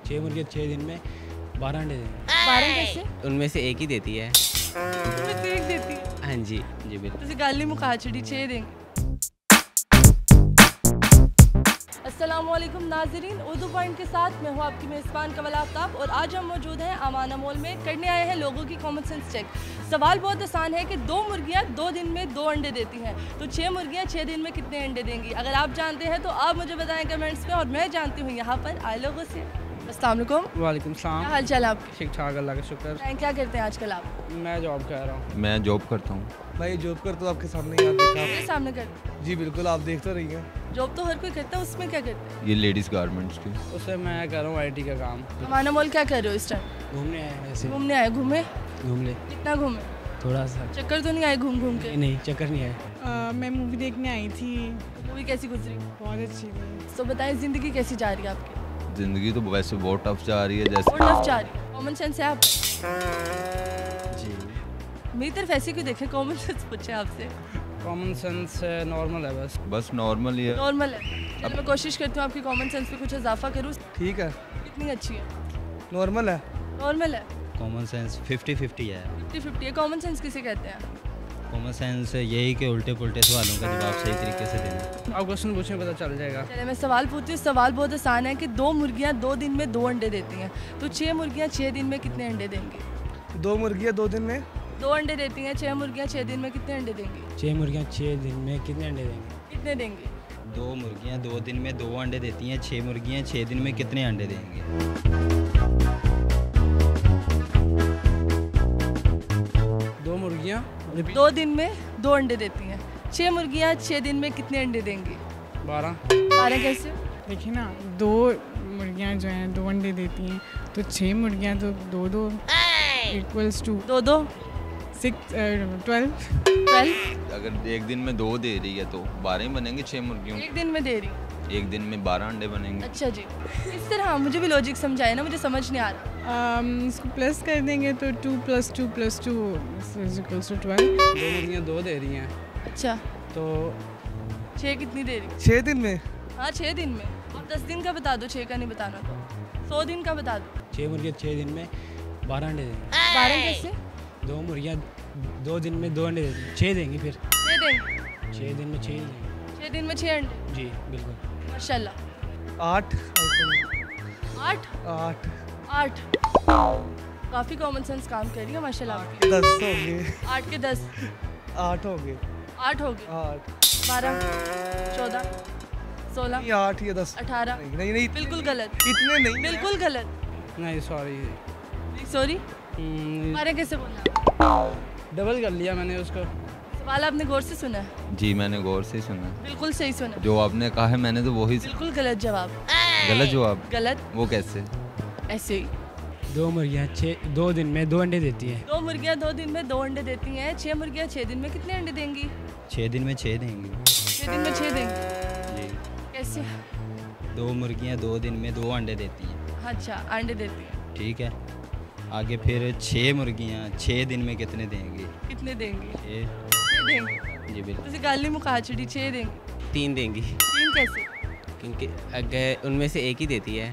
6 मुर्गियाँ 6 दिन में 12 अंडे देंगे। 12 कैसे? उनमें से एक ही देती है। उनमें से एक देती है। हाँ जी जी बिल्कुल। ਤੁਸੀਂ ਗੱਲ ਨਹੀਂ ਮੁਕਾ ਛੜੀ 6 देंगे। अस्सलामुअलैकुम नाजरीन, उर्दू पॉइंट के साथ मैं हूँ आपकी मेज़बान कमल आफ्ताब और आज हम मौजूद हैं अमाना मॉल में। करने आए हैं लोगों की कॉमन सेंस चेक। सवाल बहुत आसान है कि 2 मुर्गियाँ 2 दिन में 2 अंडे देती हैं, तो 6 मुर्गियाँ 6 दिन में कितने अंडे देंगी? अगर आप जानते हैं तो आप मुझे बताएं कमेंट्स में, और मैं जानती हूँ यहाँ पर आए लोगों से। अस्सलाम वालेकुम। वालेकुम सलाम। क्या हाल चाल है आपके? ठीक ठाक, अल्लाह का शुक्र। क्या करते हैं आजकल आप? मैं जॉब कर रहा हूँ। मैं जॉब करता हूँ। भाई जॉब करता हूँ, आपके सामने याद देखा मेरे सामने करते हैं। जी बिल्कुल, आप देख तो रही हैं। जॉब तो हर कोई करता है, उसमें क्या करते हैं? ये लेडीज़ गारमेंट्स की। उससे मैं कर रहा हूँ IT का काम। अमाना मॉल क्या कर रहे हो इस टाइम? घूमने आए हैं वैसे। घूमने आए? घूमे? घूम ले कितना घूमे? थोड़ा सा। चक्कर तो नहीं आए घूम घूम के? नहीं, चक्कर नहीं है। मैं मूवी देखने आई थी। मूवी कैसी गुजरी? बहुत अच्छी थी। तो बताएं ज़िंदगी कैसी जा रही है आपकी? ज़िंदगी तो वैसे बहुत टफ जा रही है जैसे। और टफ जा रही है। कॉमन सेंस है आप? जी। मेरी तरफ ऐसे क्यों देखे, कॉमन सेंस पूछे आपसे। कॉमन सेंस नॉर्मल है बस। बस नॉर्मल ही है। नॉर्मल है। चलो मैं कोशिश करती हूँ आपकी कॉमन सेंस पे कुछ इजाफा करूँ। ठीक है, कितनी अच्छी है? नॉर्मल है। नॉर्मल है। कॉमन सेंस 50-50 है। 50-50 है। कॉमन सेंस किसे कहते हैं? कॉमन सेंस यही कि उल्टे पुल्टे सवालों का जवाब सही तरीके से देना। आप क्वेश्चन पूछें, पता चल जाएगा। चले मैं सवाल पूछती हूँ। सवाल बहुत आसान है कि 2 मुर्गियाँ 2 दिन में 2 अंडे देती हैं, तो 6 मुर्गियाँ 6 दिन में कितने अंडे देंगी? 2 मुर्गियाँ 2 दिन में 2 अंडे देती हैं, 6 मुर्गियाँ 6 दिन में कितने अंडे देंगी? 6 मुर्गियाँ 6 दिन में कितने अंडे देंगे? कितने देंगी? 2 मुर्गियाँ 2 दिन में 2 अंडे देती हैं, 6 मुर्गियाँ 6 दिन में कितने अंडे देंगे? 2 मुर्गियाँ 2 दिन में 2 अंडे देती हैं, 6 मुर्गियाँ 6 दिन में कितने अंडे देंगी? 12। 12 कैसे? देखिए ना, 2 मुर्गियाँ जो हैं 2 अंडे देती हैं, तो 6 मुर्गियाँ तो 2-2 इक्वल्स टू 2-2 12। अगर एक दिन में 2 दे रही है तो 12 ही बनेंगे 6 मुर्गियों। एक दिन में दे रही। एक दिन में 12 अंडे बनेंगे। अच्छा जी, इस तरह मुझे भी लॉजिक समझाए ना, मुझे समझ नहीं आ रहा। इसको प्लस कर देंगे तो 2 + 2 + 2 इक्वल्स टू 12। 2 मुर्गियाँ 2 दे रही हैं, अच्छा, तो 6 कितनी दे रही? 6 दिन में। हाँ 6 दिन में। अब 10 दिन का बता दो, 6 का नहीं बताना तो 100 दिन का बता दो। 6 मुर्गियाँ 6 दिन में 12 अंडे देंगे। 12 कैसे? 2 मुर्गियाँ 2 दिन में 2 अंडे देंगी, 6 देंगी फिर। 6 देंगे। 6 दिन में 6 ही देंगी। 6 दिन में 6 अंडे। जी बिल्कुल। माशाल्लाह। 8 8 8 8 काफ़ी कॉमन सेंस काम कर रही है माशाल्लाह आपकी। 10 हो गए। 8 के 10 8 हो गए। 8 हो गए। 8 12 14 16 नहीं, 8 या 10 18 नहीं नहीं, बिल्कुल गलत। इतने नहीं। बिल्कुल गलत। नहीं सॉरी, सॉरी, 12 कैसे बोला? डबल कर लिया मैंने उसको। सवाल आपने गौर से सुना है? जी मैंने गौर से सुना। बिल्कुल सही सुना। जो आपने कहा है मैंने तो वही। बिल्कुल गलत जवाब। गलत जवाब? गलत। वो कैसे? ऐसे ही। 2 मुर्गियाँ 2 दिन में 2 अंडे देती हैं। 2 मुर्गियाँ 2 दिन में 2 अंडे देती हैं, 6 मुर्गियाँ 6 दिन में कितने अंडे देंगी? 6 दिन में 6 देंगी। 6 दिन में 6 देंगी। जी। कैसे? 2 मुर्गियाँ 2 दिन में 2 अंडे देती हैं। अच्छा, अंडे देती हैं। ठीक है, आगे फिर 6 मुर्गियाँ 6 दिन में कितने देंगी? कितने देंगी? 6 देंगी। जी बिल्कुल। तुझे गाली मुका छड़ी 6 देंगी। 3 देंगी 3 कैसे? क्योंकि अगर उनमें से एक ही देती है।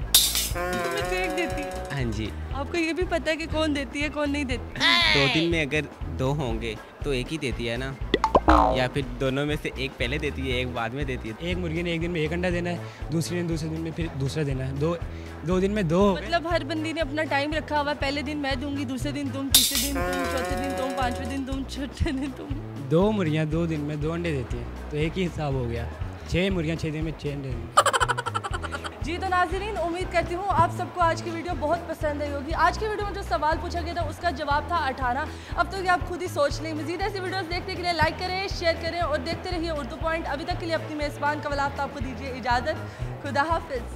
तुम्हें से एक देती है। हाँ जी। आपको ये भी पता है कि कौन देती है कौन नहीं देती? 2 दिन में अगर 2 होंगे तो एक ही देती है ना, या फिर दोनों में से एक पहले देती है एक बाद में देती है। एक मुर्गी ने एक दिन में 1 अंडा देना है, दूसरी ने दूसरे दिन में फिर दूसरा देना है। 2 दिन में 2 हो गए। मतलब हर बंदी ने अपना टाइम रखा हुआ है, पहले दिन मैं दूंगी, दूसरे दिन तुम, तीसरे दिन तुम, चौथे दिन तुम, 5वें दिन तुम, छठे दिन तुम। 2 मुर्गियाँ 2 दिन में 2 अंडे देती हैं, तो एक ही हिसाब हो गया। 6 मुर्गियाँ 6 दिन में 6 अंडे देंगी। जी तो नाज़रीन, उम्मीद करती हूँ आप सबको आज की वीडियो बहुत पसंद आई होगी। आज की वीडियो में जो सवाल पूछा गया था उसका जवाब था 18। अब तो ये आप खुद ही सोच लें। मज़ीद ऐसी वीडियोस देखने के लिए लाइक करें, शेयर करें और देखते रहिए उर्दू पॉइंट। अभी तक के लिए अपनी मेज़बान कमल आफ्ताब को दीजिए इजाज़त। खुदा हाफिज़।